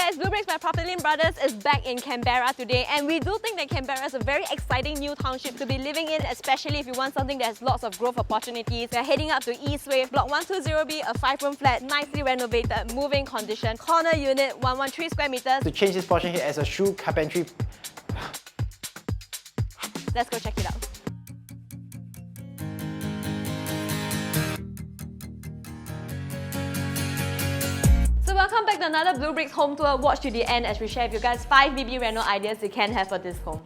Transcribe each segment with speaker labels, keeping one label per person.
Speaker 1: guys, bleubricks by PropertyLimBrothers is back in Canberra today, and we do think that Canberra is a very exciting new township to be living in, especially if you want something that has lots of growth opportunities. We're heading up to Eastwave, Block 120B, a 5-room flat, nicely renovated, moving condition, corner unit, 113 square meters.
Speaker 2: To change this portion here as a shoe carpentry.
Speaker 1: Let's go check it out. So welcome back to another bleubricks home tour. Watch to the end as we share with you guys 5 BB reno ideas you can have for this home.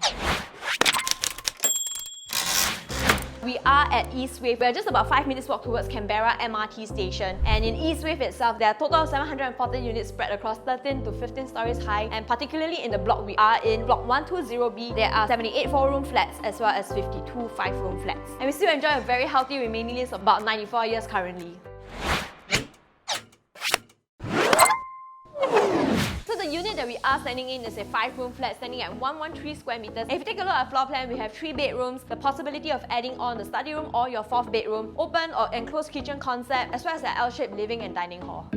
Speaker 1: We are at Eastwave. We're just about 5 minutes walk towards Canberra MRT Station. And in Eastwave itself, there are a total of 740 units spread across 13 to 15 stories high. And particularly in the block we are in, Block 120B, there are 78 4-room flats as well as 52 5-room flats. And we still enjoy a very healthy remaining lease of about 94 years currently. The unit that we are standing in is a 5-room flat standing at 113 square meters. And if you take a look at our floor plan, we have 3 bedrooms, the possibility of adding on the study room or your 4th bedroom, open or enclosed kitchen concept, as well as an L-shaped living and dining hall.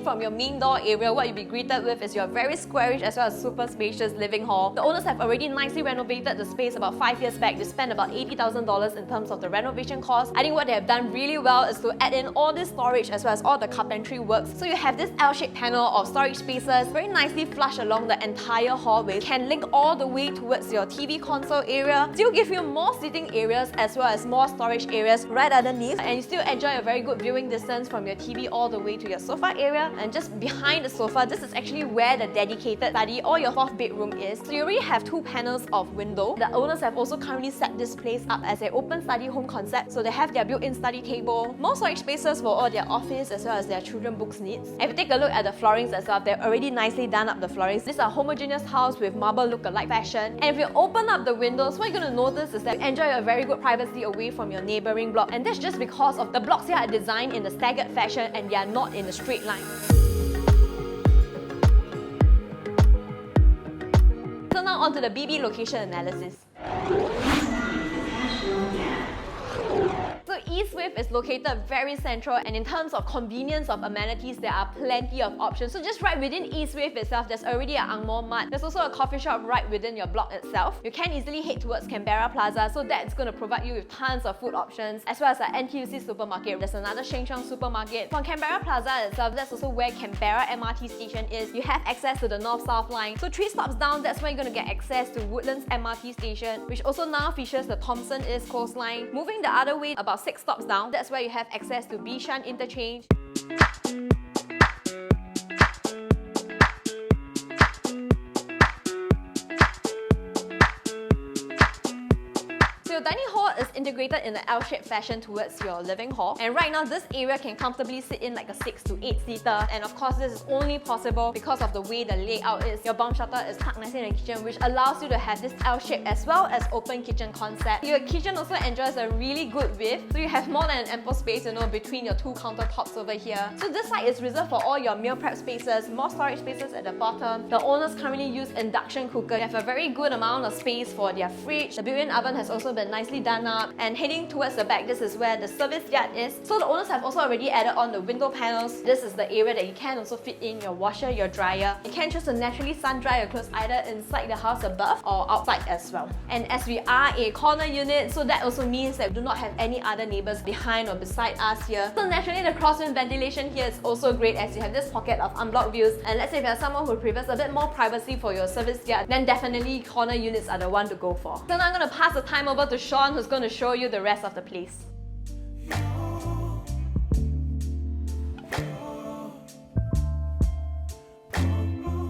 Speaker 1: From your main door area, what you'll be greeted with is your very squarish as well as super spacious living hall. The owners have already nicely renovated the space about 5 years back. They spent about $80,000 in terms of the renovation cost. I think what they have done really well is to add in all this storage as well as all the carpentry works. So you have this L-shaped panel of storage spaces, very nicely flush along the entire hallway. Can link all the way towards your TV console area. Still give you more seating areas as well as more storage areas right underneath. And you still enjoy a very good viewing distance from your TV all the way to your sofa area. And just behind the sofa, this is actually where the dedicated study or your 4th bedroom is. So you already have 2 panels of window. The owners have also currently set this place up as an open study home concept. So they have their built-in study table, more storage spaces for all their office as well as their children books needs. If you take a look at the floorings as well, they've already nicely done up the floorings. This is a homogeneous house with marble look-alike fashion. And if you open up the windows, what you're going to notice is that you enjoy a very good privacy away from your neighbouring block. And that's just because of the blocks here are designed in the staggered fashion and they are not in a straight line. So now onto the BB location analysis. So Eastwave is located very central, and in terms of convenience of amenities, there are plenty of options. So just right within Eastwave itself, there's already an Angmo Mart. There's also a coffee shop right within your block itself. You can easily head towards Canberra Plaza, so that's going to provide you with tons of food options, as well as an NTUC supermarket. There's another Sheng Siong supermarket. From Canberra Plaza itself, that's also where Canberra MRT Station is. You have access to the North-South line. So 3 stops down, that's where you're going to get access to Woodlands MRT Station, which also now features the Thomson East Coast Line. Moving the other way, about 6 stops down, that's where you have access to Bishan Interchange. So your dining hall is integrated in the L-shaped fashion towards your living hall. And right now, this area can comfortably sit in like a 6 to 8 seater. And of course, this is only possible because of the way the layout is. Your bomb shutter is tucked nicely in the kitchen, which allows you to have this L-shape as well as open kitchen concept. Your kitchen also enjoys a really good width, so you have more than an ample space, between your 2 countertops over here. So this side is reserved for all your meal prep spaces, more storage spaces at the bottom. The owners currently use induction cooker. You have a very good amount of space for their fridge. The built-in oven has also been nicely done up. And heading towards the back, this is where the service yard is. So the owners have also already added on the window panels. This is the area that you can also fit in your washer, your dryer. You can choose to naturally sun dry your clothes either inside the house above or outside as well. And as we are a corner unit, so that also means that we do not have any other neighbours behind or beside us here. So naturally, the crosswind ventilation here is also great as you have this pocket of unblocked views. And let's say if you're someone who prefers a bit more privacy for your service yard, then definitely corner units are the one to go for. So now I'm going to pass the time over to Shawn, who's going to show you the rest of the place.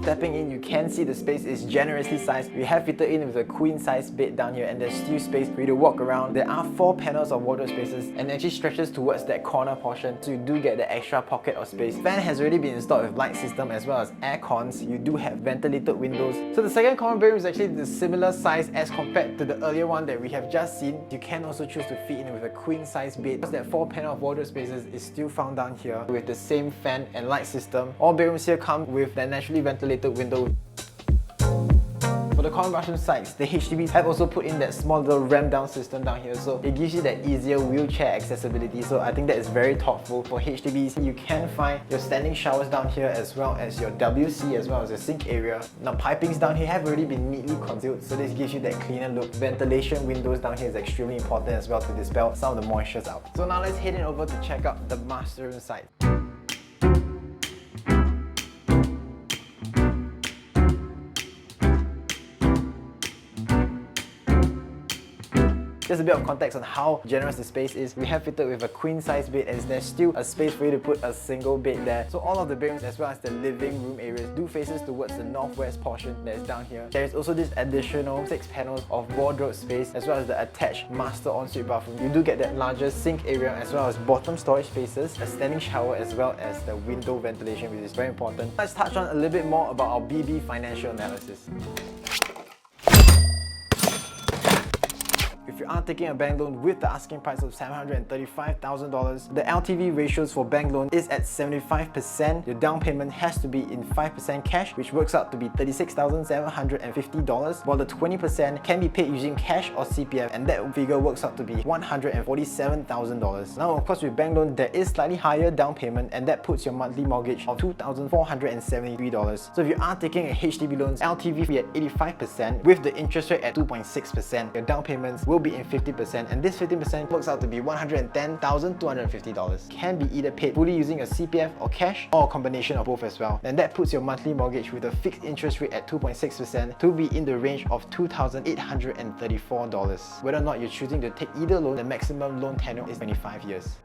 Speaker 2: Stepping in, you can see the space is generously sized. We have fitted in with a queen-size bed down here, and there's still space for you to walk around. There are 4 panels of wardrobe spaces, and it actually stretches towards that corner portion, so you do get the extra pocket of space. Fan has already been installed with light system as well as air cons. You do have ventilated windows. So the second corner bedroom is actually the similar size as compared to the earlier one that we have just seen. You can also choose to fit in with a queen-size bed, because that 4 panel of wardrobe spaces is still found down here with the same fan and light system. All bedrooms here come with that naturally ventilated window. For the common bathroom sites, the HDBs have also put in that small little ramp down system down here, so it gives you that easier wheelchair accessibility. So I think that is very thoughtful for HDBs. You can find your standing showers down here as well as your WC as well as your sink area. Now pipings down here have already been neatly concealed, so this gives you that cleaner look. Ventilation windows down here is extremely important as well to dispel some of the moisture out. So now let's head in over to check out the master room side. Just a bit of context on how generous the space is. We have fitted with a queen size bed and there's still a space for you to put a single bed there. So all of the bedrooms as well as the living room areas do faces towards the northwest portion that is down here. There is also this additional 6 panels of wardrobe space as well as the attached master ensuite bathroom. You do get that larger sink area as well as bottom storage spaces, a standing shower as well as the window ventilation, which is very important. Let's touch on a little bit more about our BB financial analysis. If you are taking a bank loan with the asking price of $735,000, the LTV ratios for bank loan is at 75%. Your down payment has to be in 5% cash, which works out to be $36,750, while the 20% can be paid using cash or CPF, and that figure works out to be $147,000. Now, of course, with bank loan, there is slightly higher down payment, and that puts your monthly mortgage of $2,473. So if you are taking a HDB loan, LTV be at 85% with the interest rate at 2.6%. Your down payments will be in 50%, and this 15% works out to be $110,250. Can be either paid fully using a CPF or cash, or a combination of both as well. And that puts your monthly mortgage with a fixed interest rate at 2.6% to be in the range of $2,834. Whether or not you're choosing to take either loan, the maximum loan tenure is 25 years.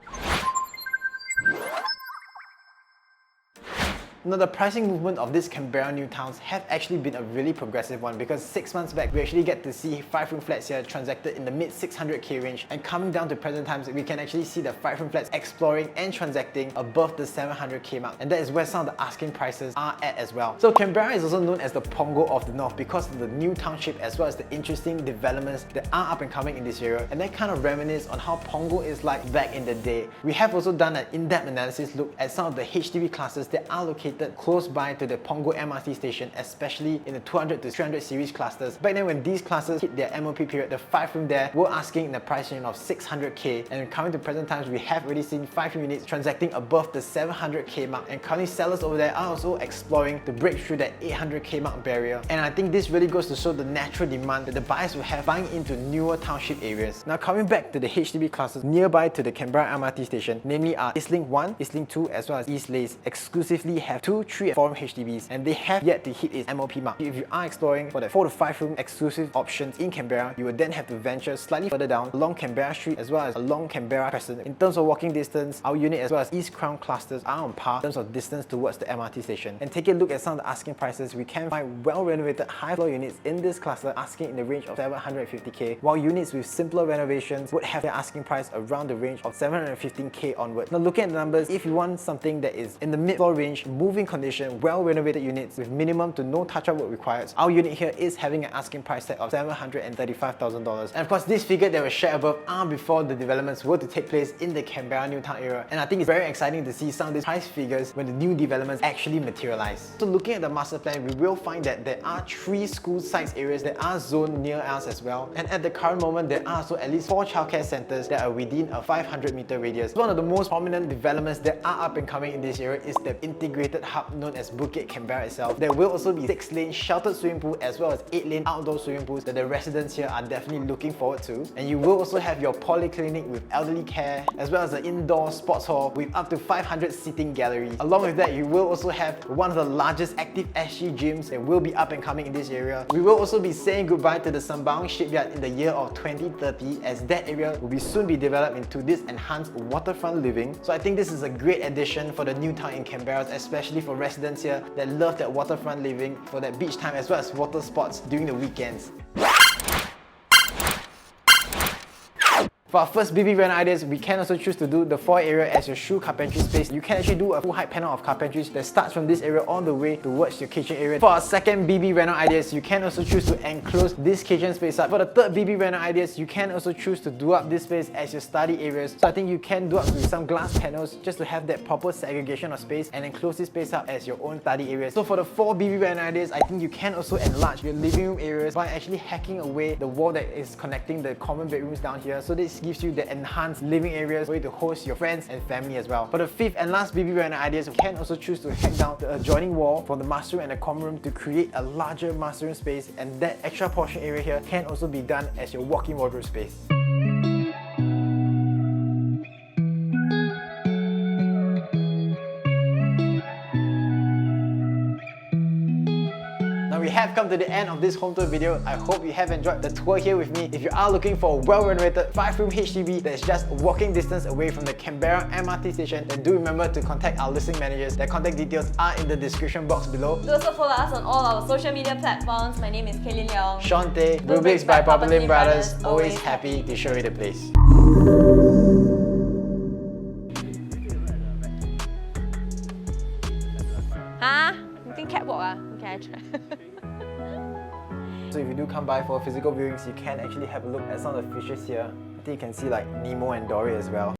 Speaker 2: Now, the pricing movement of these Canberra new towns have actually been a really progressive one, because 6 months back we actually get to see 5-room flats here transacted in the mid 600k range, and coming down to present times we can actually see the 5-room flats exploring and transacting above the 700k mark, and that is where some of the asking prices are at as well. So Canberra is also known as the Pongo of the North because of the new township as well as the interesting developments that are up and coming in this area, and that kind of reminisce on how Pongo is like back in the day. We have also done an in-depth analysis look at some of the HDB classes that are located close by to the Pongo MRT Station, especially in the 200 to 300 series clusters. Back then when these classes hit their MOP period, the 5-room there were asking in the price range of 600k, and coming to present times we have already seen 5-room units transacting above the 700k mark, and currently sellers over there are also exploring to break through that 800k mark barrier. And I think this really goes to show the natural demand that the buyers will have buying into newer township areas. Now, coming back to the HDB classes nearby to the Canberra MRT Station, namely are Eastlink 1, Eastlink 2 as well as East Lace, exclusively have 2, 3 and 4-room HDBs, and they have yet to hit its MOP mark. If you are exploring for the 4 to 5-room exclusive options in Canberra, you will then have to venture slightly further down along Canberra Street as well as along Canberra Crescent. In terms of walking distance, our unit as well as East Crown clusters are on par in terms of distance towards the MRT station. And taking a look at some of the asking prices, we can find well-renovated high-floor units in this cluster asking in the range of 750k, while units with simpler renovations would have their asking price around the range of 715k onward. Now, looking at the numbers, if you want something that is in the mid-floor range, moving condition, well-renovated units with minimum to no touch-up work required, our unit here is having an asking price tag of $735,000. And of course, this figure that was shared above are before the developments were to take place in the Canberra Newtown area. And I think it's very exciting to see some of these price figures when the new developments actually materialize. So looking at the master plan, we will find that there are 3 school sites areas that are zoned near us as well. And at the current moment, there are also at least 4 childcare centers that are within a 500-meter radius. One of the most prominent developments that are up and coming in this area is the integrated hub known as Bukit Canberra itself. There will also be 6-lane sheltered swimming pool as well as 8-lane outdoor swimming pools that the residents here are definitely looking forward to. And you will also have your polyclinic with elderly care as well as an indoor sports hall with up to 500 seating galleries. Along with that, you will also have one of the largest active SG gyms that will be up and coming in this area. We will also be saying goodbye to the Sembawang shipyard in the year of 2030, as that area will soon be developed into this enhanced waterfront living. So I think this is a great addition for the new town in Canberra, especially for residents here that love that waterfront living for that beach time as well as water sports during the weekends. For our first BB reno ideas, we can also choose to do the foyer area as your shoe carpentry space. You can actually do a full height panel of carpentries that starts from this area all the way towards your kitchen area. For our second BB reno ideas, you can also choose to enclose this kitchen space up. For the third BB reno ideas, you can also choose to do up this space as your study areas. So I think you can do up with some glass panels just to have that proper segregation of space and enclose this space up as your own study areas. So for the four BB reno ideas, I think you can also enlarge your living room areas by actually hacking away the wall that is connecting the common bedrooms down here. So this gives you the enhanced living areas for you to host your friends and family as well. For the fifth and last BB reno ideas, you can also choose to hack down the adjoining wall from the master room and the common room to create a larger master room space, and that extra portion area here can also be done as your walk-in wardrobe space. We have come to the end of this home tour video. I hope you have enjoyed the tour here with me. If you are looking for a well-renovated 5-room HDB that's just walking distance away from the Canberra MRT Station, then do remember to contact our listing managers. Their contact details are in the description box below.
Speaker 1: Do also follow us on all our social media platforms. My name is Caline and
Speaker 2: Shawn, bleubricks by PropertyLimBrothers, always happy to show you the place.
Speaker 1: Huh? You think catwalk ah? Okay, I try.
Speaker 2: So if you do come by for physical viewings, you can actually have a look at some of the fishes here. I think you can see like Nemo and Dory as well.